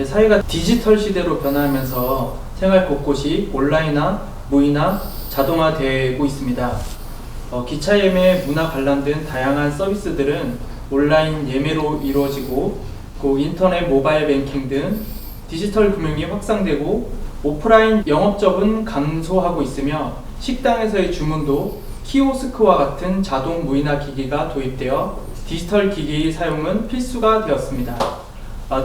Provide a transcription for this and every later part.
사회가 디지털 시대로 변화하면서 생활 곳곳이 온라인화, 무인화, 자동화되고 있습니다. 기차 예매, 문화 관람 등 다양한 서비스들은 온라인 예매로 이루어지고 인터넷, 모바일 뱅킹 등 디지털 금융이 확산되고 오프라인 영업접은 감소하고 있으며 식당에서의 주문도 키오스크와 같은 자동 무인화 기기가 도입되어 디지털 기기 사용은 필수가 되었습니다.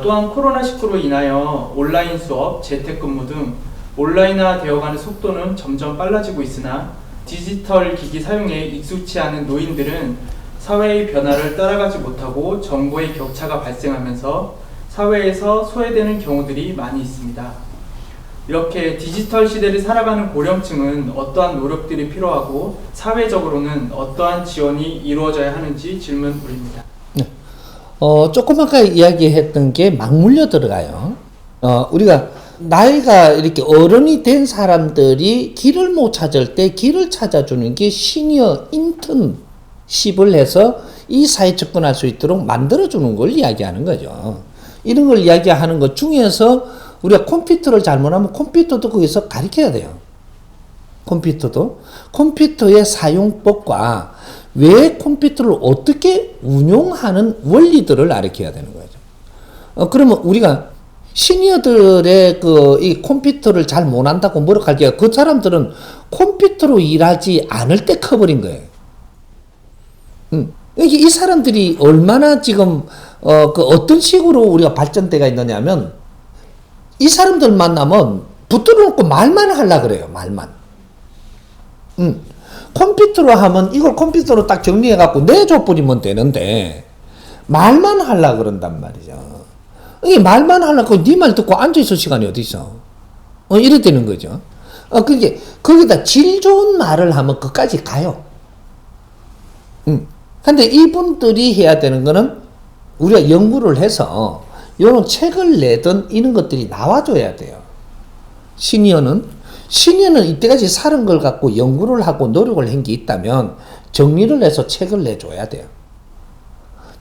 또한 코로나19로 인하여 온라인 수업, 재택근무 등 온라인화 되어가는 속도는 점점 빨라지고 있으나 디지털 기기 사용에 익숙치 않은 노인들은 사회의 변화를 따라가지 못하고 정보의 격차가 발생하면서 사회에서 소외되는 경우들이 많이 있습니다. 이렇게 디지털 시대를 살아가는 고령층은 어떠한 노력들이 필요하고 사회적으로는 어떠한 지원이 이루어져야 하는지 질문 올립니다. 조금 아까 이야기했던 게 막 물려 들어가요. 우리가 나이가 이렇게 어른이 된 사람들이 길을 못 찾을 때 길을 찾아주는 게 시니어 인턴십을 해서 이 사회에 접근할 수 있도록 만들어주는 걸 이야기하는 거죠. 이런 걸 이야기하는 것 중에서 우리가 컴퓨터를 잘못하면 컴퓨터도 거기서 가르쳐야 돼요. 컴퓨터의 사용법과 왜 컴퓨터를 어떻게 운용하는 원리들을 가르쳐야 되는 거죠. 그러면 우리가 시니어들의 이 컴퓨터를 잘 못한다고 뭐라 할게요. 그 사람들은 컴퓨터로 일하지 않을 때 커버린 거예요. 이 사람들이 얼마나 지금 어떤 식으로 우리가 발전대가 있느냐면 이 사람들 만나면 붙들어 놓고 말만 하려 그래요. 말만. 컴퓨터로 하면 이걸 컴퓨터로 딱 정리해 갖고 내줘 버리면 되는데 말만 하려 그런단 말이죠. 이 말만 하려고 네 말 듣고 앉아 있을 시간이 어디 있어? 이래 되는 거죠. 그게 거기다 질 좋은 말을 하면 그까지 가요. 근데 이분들이 해야 되는 거는 우리가 연구를 해서 이런 책을 내든 이런 것들이 나와줘야 돼요. 시니어는 이때까지 살은 걸 갖고 연구를 하고 노력을 한 게 있다면 정리를 해서 책을 내줘야 돼요.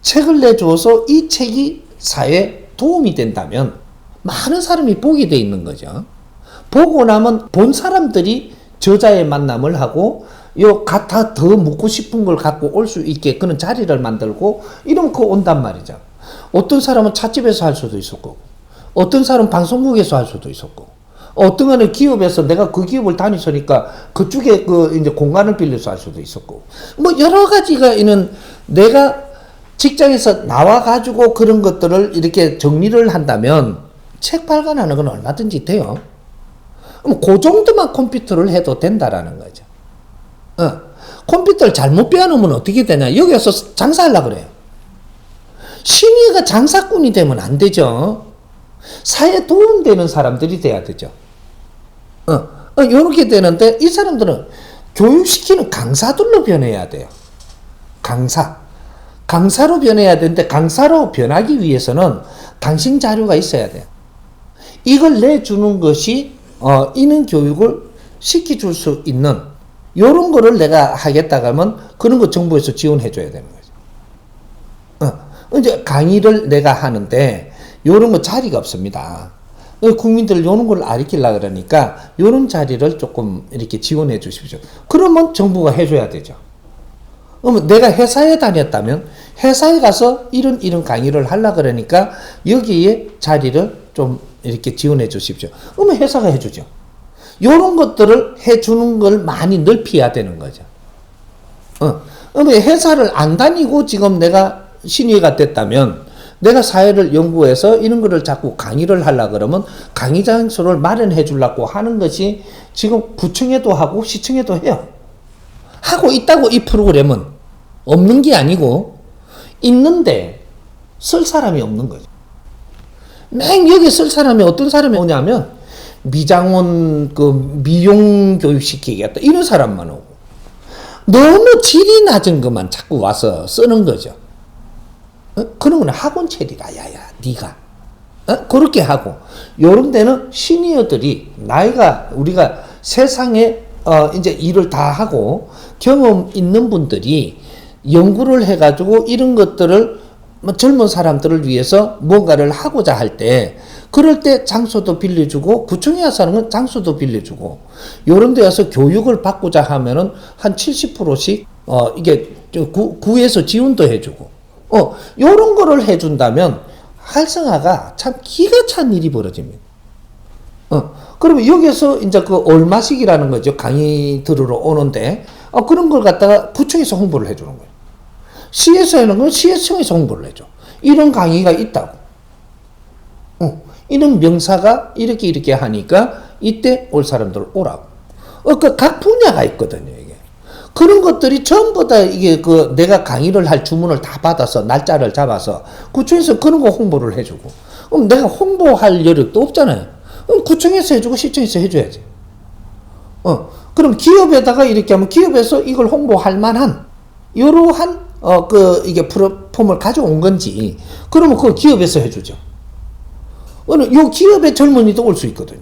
책을 내줘서 이 책이 사회에 도움이 된다면 많은 사람이 보게 돼 있는 거죠. 보고 나면 본 사람들이 저자의 만남을 하고 같아 더 묻고 싶은 걸 갖고 올 수 있게 그런 자리를 만들고 이런 거 온단 말이죠. 어떤 사람은 찻집에서 할 수도 있었고, 어떤 사람은 방송국에서 할 수도 있었고, 어떤 거는 기업에서 내가 그 기업을 다니서니까 그쪽에 이제 공간을 빌려서 할 수도 있었고, 뭐 여러 가지가 있는 내가 직장에서 나와가지고 그런 것들을 이렇게 정리를 한다면 책 발간하는 건 얼마든지 돼요. 그 정도만 컴퓨터를 해도 된다라는 거죠. 컴퓨터를 잘못 빼놓으면 어떻게 되냐. 여기서 장사하려고 그래요. 시니어가 장사꾼이 되면 안 되죠. 사회에 도움되는 사람들이 돼야 되죠. 이렇게 되는데 이 사람들은 교육시키는 강사들로 변해야 돼요. 강사로 변해야 되는데 강사로 변하기 위해서는 강신 자료가 있어야 돼요. 이걸 내주는 것이 이런 교육을 시켜줄 수 있는 이런 거를 내가 하겠다 하면 그런 거 정부에서 지원해 줘야 되는 거죠. 이제 강의를 내가 하는데 이런 거 자리가 없습니다. 국민들 이런 걸 가르치려고 그러니까 이런 자리를 조금 이렇게 지원해 주십시오. 그러면 정부가 해줘야 되죠. 그러면 내가 회사에 다녔다면 회사에 가서 이런 강의를 하려고 그러니까 여기에 자리를 좀 이렇게 지원해 주십시오. 그러면 회사가 해주죠. 이런 것들을 해주는 걸 많이 넓혀야 되는 거죠. 그러면 회사를 안 다니고 지금 내가 시니어가 됐다면 내가 사회를 연구해서 이런 거를 자꾸 강의를 하려고 그러면 강의 장소를 마련해 주려고 하는 것이 지금 구청에도 하고 시청에도 해요. 하고 있다고 이 프로그램은 없는 게 아니고 있는데 쓸 사람이 없는 거죠. 맨 여기 쓸 사람이 어떤 사람이 오냐면 미장원 미용 교육 시키겠다 이런 사람만 오고 너무 질이 낮은 것만 자꾸 와서 쓰는 거죠. 그런 거는 학원 체리가 야야 네가 그렇게 하고 요런 데는 시니어들이 나이가 우리가 세상에 이제 일을 다 하고 경험 있는 분들이 연구를 해가지고 이런 것들을 젊은 사람들을 위해서 뭔가를 하고자 할 때, 그럴 때 장소도 빌려주고, 구청에 와서 하는 건 장소도 빌려주고, 요런 데 와서 교육을 받고자 하면은 한 70%씩, 이게 구에서 지원도 해주고, 요런 거를 해준다면, 활성화가 참 기가 찬 일이 벌어집니다. 그러면 여기서 이제 그 얼마씩이라는 거죠. 강의 들으러 오는데, 그런 걸 갖다가 구청에서 홍보를 해주는 거예요. 시에서 하는 건 시에청에서 홍보를 해줘. 이런 강의가 있다고. 이런 명사가 이렇게 하니까 이때 올 사람들 오라고. 각 분야가 있거든요, 이게. 그런 것들이 전부 다 이게 내가 강의를 할 주문을 다 받아서 날짜를 잡아서 구청에서 그런 거 홍보를 해주고. 그럼 내가 홍보할 여력도 없잖아요. 그럼 구청에서 해주고 시청에서 해줘야지. 그럼 기업에다가 이렇게 하면 기업에서 이걸 홍보할 만한, 이러한, 이게 플랫폼을 가져온 건지, 그러면 그걸 기업에서 해주죠. 요 기업의 젊은이도 올 수 있거든요.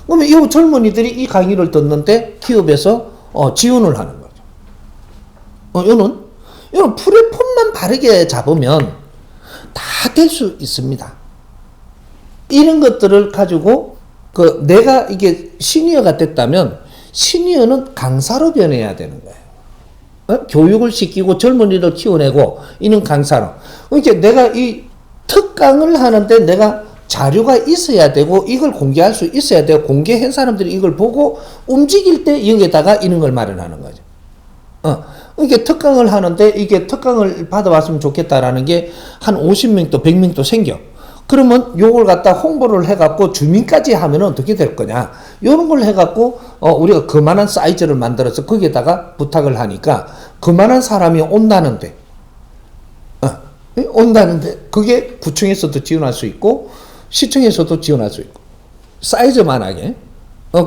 그러면 이 젊은이들이 이 강의를 듣는데 기업에서, 지원을 하는 거죠. 요런 플랫폼만 바르게 잡으면 다 될 수 있습니다. 이런 것들을 가지고, 내가 이게 시니어가 됐다면, 시니어는 강사로 변해야 되는 거예요. 교육을 시키고 젊은이를 키워내고, 이는 강사로. 그러니까 내가 이 특강을 하는데 내가 자료가 있어야 되고, 이걸 공개할 수 있어야 되고, 공개한 사람들이 이걸 보고 움직일 때 여기에다가 이런 걸 마련하는 거죠. 이게 특강을 하는데, 이게 특강을 받아봤으면 좋겠다라는 게 한 50명도 100명도 생겨. 그러면 요걸 갖다 홍보를 해갖고 주민까지 하면 어떻게 될 거냐. 요런 걸 해갖고, 우리가 그만한 사이즈를 만들어서 거기에다가 부탁을 하니까 그만한 사람이 온다는데, 그게 구청에서도 지원할 수 있고, 시청에서도 지원할 수 있고, 사이즈만하게.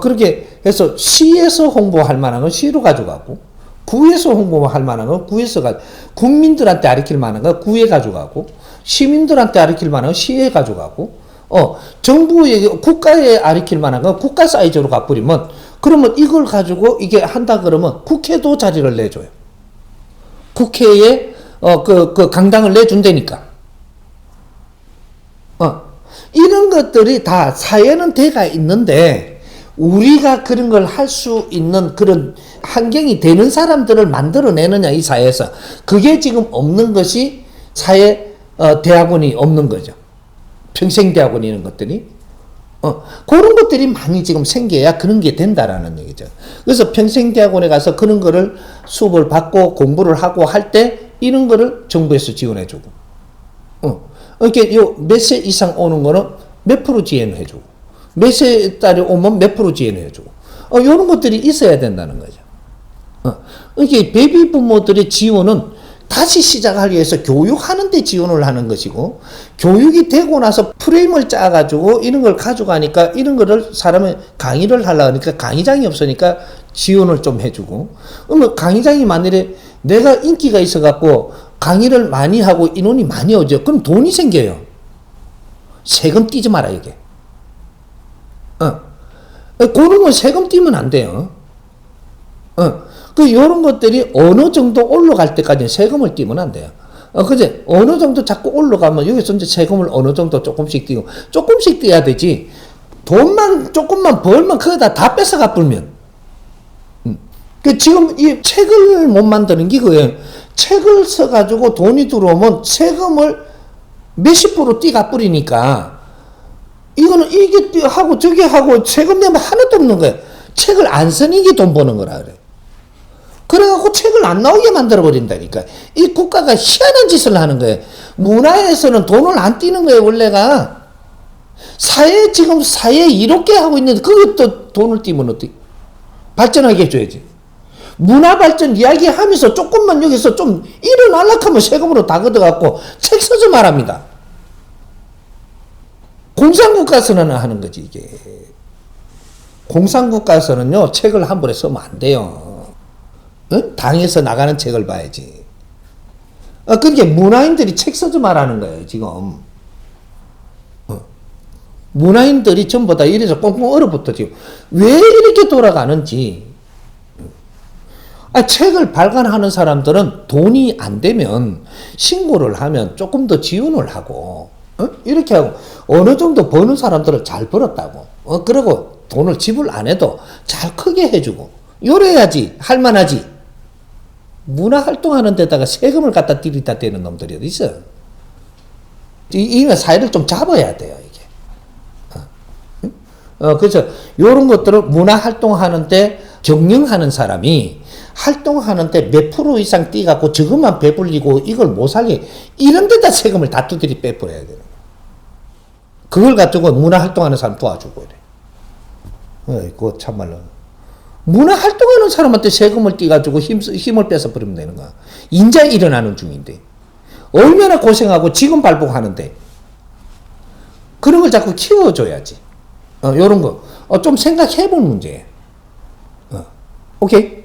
그렇게 해서 시에서 홍보할 만한 건 시로 가져가고, 구에서 홍보할 만한 건 구에서 국민들한테 가르칠 만한 건 구에 가져가고, 시민들한테 가르칠 만한 건 시에 가져가고, 정부에, 국가에 가르칠 만한 건 국가 사이즈로 가버리면, 그러면 이걸 가지고 이게 한다 그러면 국회도 자리를 내줘요. 국회에, 강당을 내준다니까. 이런 것들이 다 사회는 돼가 있는데, 우리가 그런 걸 할 수 있는 그런 환경이 되는 사람들을 만들어내느냐, 이 사회에서. 그게 지금 없는 것이 사회, 대학원이 없는 거죠. 평생대학원 이런 것들이. 그런 것들이 많이 지금 생겨야 그런 게 된다라는 얘기죠. 그래서 평생대학원에 가서 그런 거를 수업을 받고 공부를 하고 할 때 이런 거를 정부에서 지원해주고. 이렇게 몇 세 이상 오는 거는 몇 프로 지원해주고. 몇 세 딸이 오면 몇 프로 지원해주고. 이런 것들이 있어야 된다는 거죠. 이렇게 베이비 부모들의 지원은 다시 시작하기 위해서 교육하는 데 지원을 하는 것이고, 교육이 되고 나서 프레임을 짜가지고 이런 걸 가져가니까 이런 거를 사람이 강의를 하려고 하니까 강의장이 없으니까 지원을 좀 해주고, 그러면 강의장이 만일에 내가 인기가 있어갖고 강의를 많이 하고 인원이 많이 오죠. 그럼 돈이 생겨요. 세금 떼지 마라, 이게. 그런 건 세금 떼면 안 돼요. 요런 것들이 어느 정도 올라갈 때까지 세금을 떼면 안 돼요. 그제 어느 정도 자꾸 올라가면 여기서 이제 세금을 어느 정도 조금씩 떼고, 조금씩 떼야 되지. 돈만 조금만 벌면 그거 다 뺏어가 불면. 지금 이 책을 못 만드는 게 그거예요. 책을 써가지고 돈이 들어오면 세금을 몇십 프로 떼가 뿌리니까, 이거는 이게 하고 저게 하고 세금 내면 하나도 없는 거예요. 책을 안 쓰는 게 돈 버는 거라 그래. 그래갖고 책을 안 나오게 만들어버린다니까. 이 국가가 희한한 짓을 하는 거예요. 문화에서는 돈을 안 떼는 거예요, 원래가. 지금 사회 이렇게 하고 있는데, 그것도 돈을 떼면 어떻게, 발전하게 해줘야지. 문화 발전 이야기 하면서 조금만 여기서 좀 일어나려고 하면 세금으로 다 걷어갖고 책 쓰지 말합니다. 공산국가에서는 하는 거지, 이게. 공산국가에서는요, 책을 한 번에 쓰면 안 돼요. 당에서 나가는 책을 봐야지. 그러니까 문화인들이 책 쓰지 말라는 거예요, 지금. 문화인들이 전부 다 이래서 꽁꽁 얼어붙어, 지금. 왜 이렇게 돌아가는지. 책을 발간하는 사람들은 돈이 안 되면 신고를 하면 조금 더 지원을 하고, 이렇게 하고, 어느 정도 버는 사람들은 잘 벌었다고. 그리고 돈을 지불 안 해도 잘 크게 해주고, 요래야지, 할만하지. 문화 활동하는 데다가 세금을 갖다 들이다 대는 놈들이 어디 있어? 이거 사회를 좀 잡아야 돼요, 이게. 그래서 요런 것들을 문화 활동하는데 경영하는 사람이 활동하는데 몇 프로 이상 뛰갖고 저것만 배불리고 이걸 못 살리, 이런 데다 세금을 다 두드리 빼버려야 되는 거야. 그걸 가지고 문화 활동하는 사람 도와주고 이래. 그거 참말로. 문화 활동하는 사람한테 세금을 떼가지고 힘을 뺏어 버리면 되는 거야. 인자 일어나는 중인데. 얼마나 고생하고 지금 발복하는데. 그런 걸 자꾸 키워줘야지. 요런 거. 좀 생각해 볼 문제예요. 오케이?